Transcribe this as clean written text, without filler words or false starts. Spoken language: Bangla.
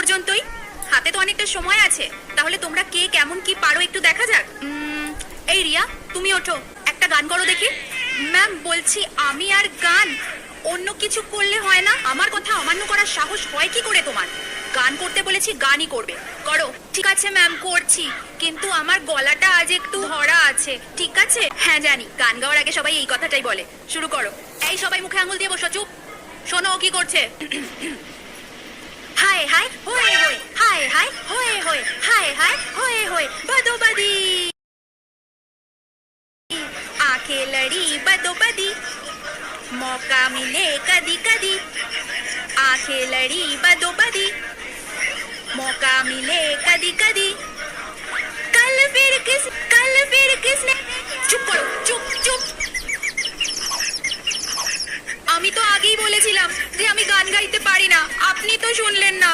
পর্যন্তই? হাতে তো অনেকটা সময় আছে, তাহলে তোমরা কে কেমন কি পারো একটু দেখা যাক। এই রিয়া, তুমি ওঠো, একটা গান করো দেখি। ম্যাম বলছি, আমি আর গান অন্য কিছু করলে হয় না? আমার কথা অমান্য করার সাহস হয় কি করে তোমার? গান করতে বলেছি, গানই করবে, করো। ঠিক আছে ম্যাম, করছি, কিন্তু আমার গলাটা আজ একটু ধরা আছে। ঠিক আছে, হ্যাঁ জানি, গান গাওয়ার আগে সবাই এই কথাটাই বলে। শুরু করো। এই সবাই মুখে আঙুল দিয়ে বসো, চুপ। শোনো ও কি করছে। হায় হায় হোয়ে হোয়ে, হায় হায় হোয়ে হোয়ে, হায় হায় হোয়ে হোয়ে, बदोबदी आंखें लड़ी बदोबदी, मौका मिले कदी कदी। आंखें लड़ी बदोबदी, मौका मिले कदी कदी। कल फिर किसने। চুপ করো, চুপ চুপ। আমি তো আগেই বলেছিলাম যে আমি গান গাইতে পারি না, আপনি তো শুনলেন না।